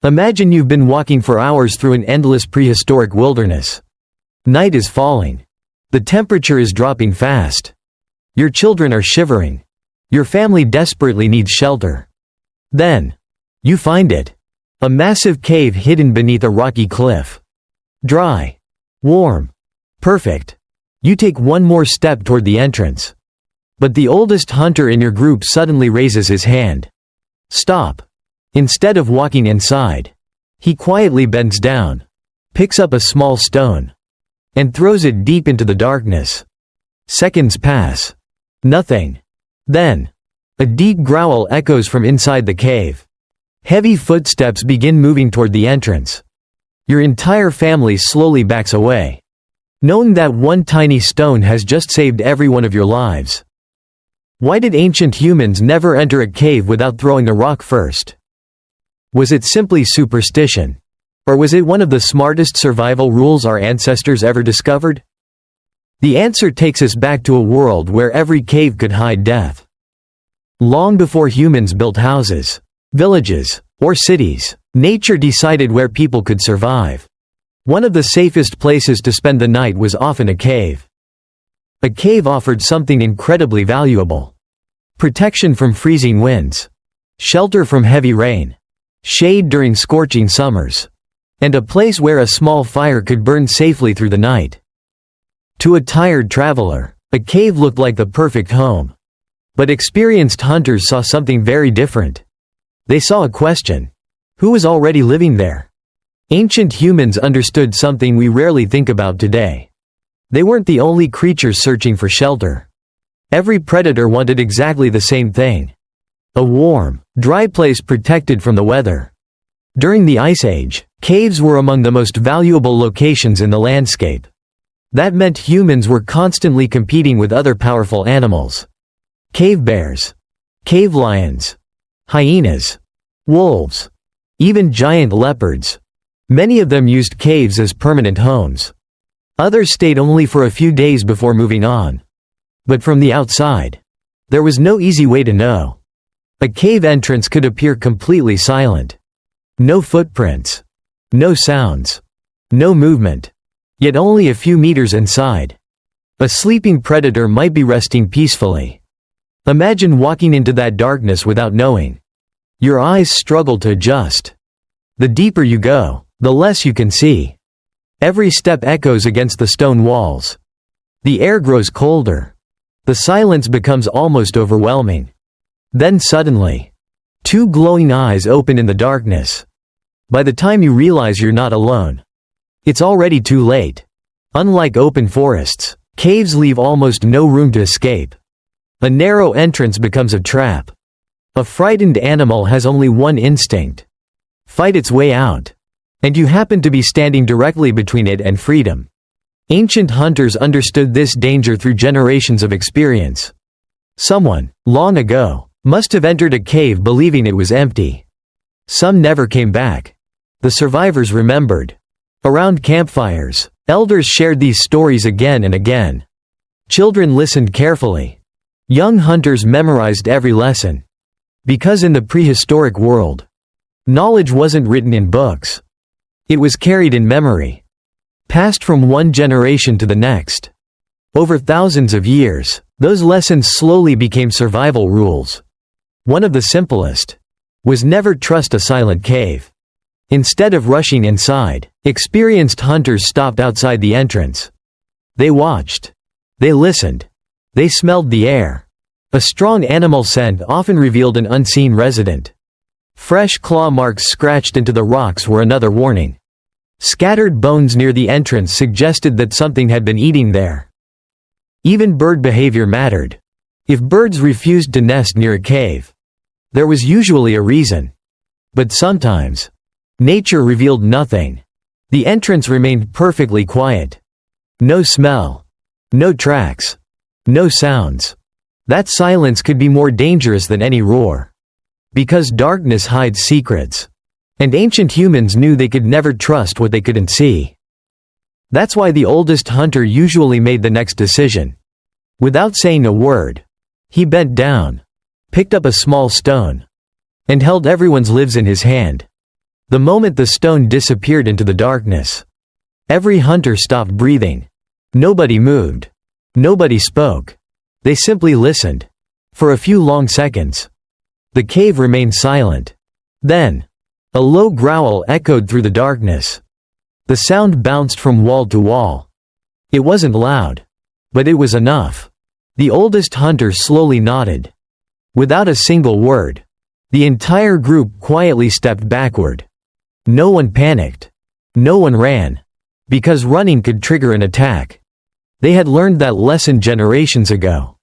Imagine you've been walking for hours through an endless prehistoric wilderness. Night is falling. The temperature is dropping fast. Your children are shivering. Your family desperately needs shelter. Then, you find it. A massive cave hidden beneath a rocky cliff. Dry. Warm. Perfect. You take one more step toward the entrance. But the oldest hunter in your group suddenly raises his hand. Stop. Instead of walking inside, he quietly bends down, picks up a small stone, and throws it deep into the darkness. Seconds pass. Nothing. Then, a deep growl echoes from inside the cave. Heavy footsteps begin moving toward the entrance. Your entire family slowly backs away, knowing that one tiny stone has just saved every one of your lives. Why did ancient humans never enter a cave without throwing a rock first? Was it simply superstition? Or was it one of the smartest survival rules our ancestors ever discovered? The answer takes us back to a world where every cave could hide death. Long before humans built houses, villages, or cities, nature decided where people could survive. One of the safest places to spend the night was often a cave. A cave offered something incredibly valuable: protection from freezing winds, shelter from heavy rain, shade during scorching summers, and a place where a small fire could burn safely through the night. To a tired traveler, a cave looked like the perfect home. But experienced hunters saw something very different. They saw a question: who was already living there? Ancient humans understood something we rarely think about today. They weren't the only creatures searching for shelter. Every predator wanted exactly the same thing: a warm, dry place protected from the weather. During the Ice Age, caves were among the most valuable locations in the landscape. That meant humans were constantly competing with other powerful animals. Cave bears, cave lions, hyenas, wolves, even giant leopards. Many of them used caves as permanent homes. Others stayed only for a few days before moving on. But from the outside, there was no easy way to know. A cave entrance could appear completely silent. No footprints. No sounds. No movement. Yet only a few meters inside, a sleeping predator might be resting peacefully. Imagine walking into that darkness without knowing. Your eyes struggle to adjust. The deeper you go, the less you can see. Every step echoes against the stone walls. The air grows colder. The silence becomes almost overwhelming. Then suddenly, two glowing eyes open in the darkness. By the time you realize you're not alone, it's already too late. Unlike open forests, caves leave almost no room to escape. A narrow entrance becomes a trap. A frightened animal has only one instinct: fight its way out. And you happen to be standing directly between it and freedom. Ancient hunters understood this danger through generations of experience. Someone, long ago, must have entered a cave believing it was empty. Some never came back. The survivors remembered. Around campfires, elders shared these stories again and again. Children listened carefully. Young hunters memorized every lesson. Because in the prehistoric world, knowledge wasn't written in books. It was carried in memory, passed from one generation to the next. Over thousands of years, those lessons slowly became survival rules. One of the simplest was never trust a silent cave. Instead of rushing inside, experienced hunters stopped outside the entrance. They watched. They listened. They smelled the air. A strong animal scent often revealed an unseen resident. Fresh claw marks scratched into the rocks were another warning. Scattered bones near the entrance suggested that something had been eating there. Even bird behavior mattered. If birds refused to nest near a cave, there was usually a reason. But sometimes, nature revealed nothing. The entrance remained perfectly quiet. No smell. No tracks. No sounds. That silence could be more dangerous than any roar. Because darkness hides secrets. And ancient humans knew they could never trust what they couldn't see. That's why the oldest hunter usually made the next decision. Without saying a word, he bent down, picked up a small stone, and held everyone's lives in his hand. The moment the stone disappeared into the darkness, every hunter stopped breathing. Nobody moved. Nobody spoke. They simply listened. For a few long seconds, the cave remained silent. Then, a low growl echoed through the darkness. The sound bounced from wall to wall. It wasn't loud, but it was enough. The oldest hunter slowly nodded. Without a single word, the entire group quietly stepped backward. No one panicked. No one ran. Because running could trigger an attack. They had learned that lesson generations ago.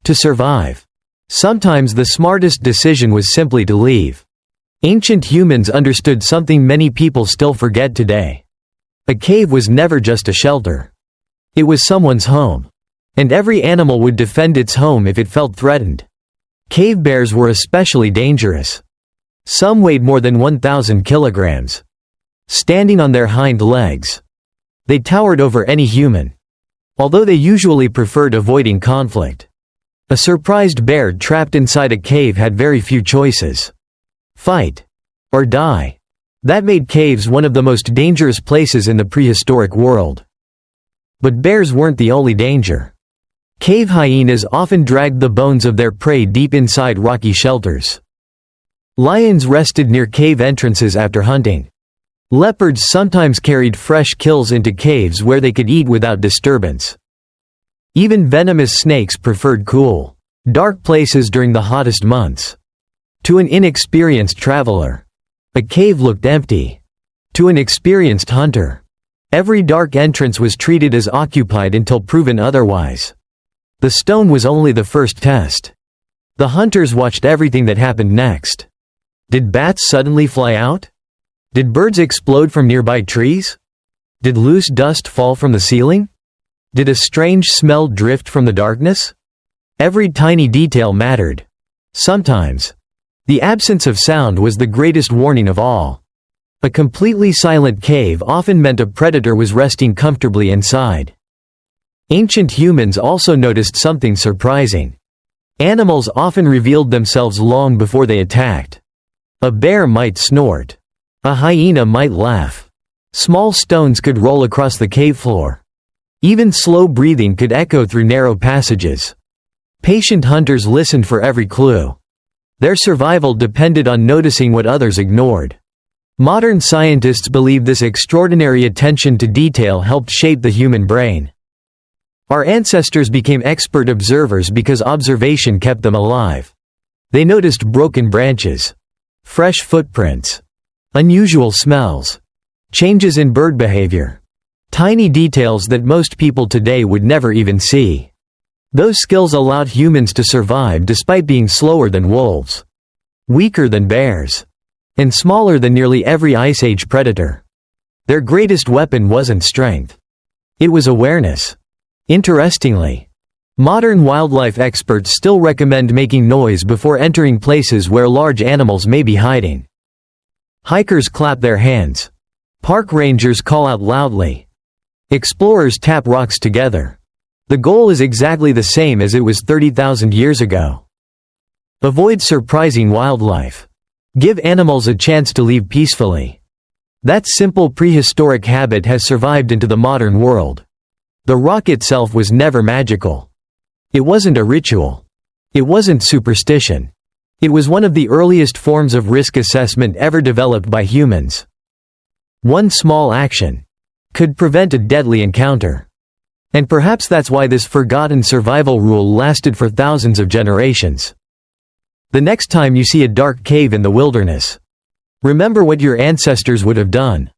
To survive, sometimes the smartest decision was simply to leave. Ancient humans understood something many people still forget today. A cave was never just a shelter. It was someone's home. And every animal would defend its home if it felt threatened. Cave bears were especially dangerous. Some weighed more than 1,000 kilograms. Standing on their hind legs, they towered over any human. Although they usually preferred avoiding conflict, a surprised bear trapped inside a cave had very few choices. Fight or die. That made caves one of the most dangerous places in the prehistoric world. But bears weren't the only danger. Cave hyenas often dragged the bones of their prey deep inside rocky shelters. Lions rested near cave entrances after hunting. Leopards sometimes carried fresh kills into caves where they could eat without disturbance. Even venomous snakes preferred cool, dark places during the hottest months. To an inexperienced traveler, a cave looked empty. To an experienced hunter, every dark entrance was treated as occupied until proven otherwise. The stone was only the first test. The hunters watched everything that happened next. Did bats suddenly fly out? Did birds explode from nearby trees? Did loose dust fall from the ceiling? Did a strange smell drift from the darkness? Every tiny detail mattered. Sometimes, the absence of sound was the greatest warning of all. A completely silent cave often meant a predator was resting comfortably inside. Ancient humans also noticed something surprising. Animals often revealed themselves long before they attacked. A bear might snort. A hyena might laugh. Small stones could roll across the cave floor. Even slow breathing could echo through narrow passages. Patient hunters listened for every clue. Their survival depended on noticing what others ignored. Modern scientists believe this extraordinary attention to detail helped shape the human brain. Our ancestors became expert observers because observation kept them alive. They noticed broken branches, fresh footprints, unusual smells, changes in bird behavior, tiny details that most people today would never even see. Those skills allowed humans to survive despite being slower than wolves, weaker than bears, and smaller than nearly every Ice Age predator. Their greatest weapon wasn't strength. It was awareness. Interestingly, modern wildlife experts still recommend making noise before entering places where large animals may be hiding. Hikers clap their hands. Park rangers call out loudly. Explorers tap rocks together. The goal is exactly the same as it was 30,000 years ago. Avoid surprising wildlife. Give animals a chance to leave peacefully. That simple prehistoric habit has survived into the modern world. The rock itself was never magical. It wasn't a ritual. It wasn't superstition. It was one of the earliest forms of risk assessment ever developed by humans. One small action could prevent a deadly encounter. And perhaps that's why this forgotten survival rule lasted for thousands of generations. The next time you see a dark cave in the wilderness, remember what your ancestors would have done.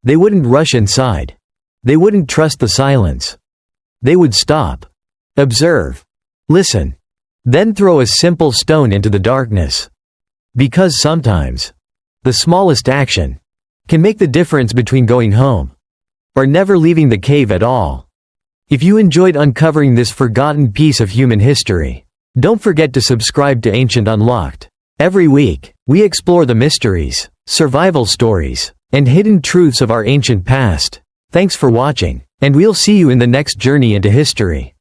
They wouldn't rush inside. They wouldn't trust the silence. They would stop, observe, listen, then throw a simple stone into the darkness. Because sometimes, the smallest action can make the difference between going home or never leaving the cave at all. If you enjoyed uncovering this forgotten piece of human history, don't forget to subscribe to Ancient Unlocked. Every week, we explore the mysteries, survival stories, and hidden truths of our ancient past. Thanks for watching, and we'll see you in the next journey into history.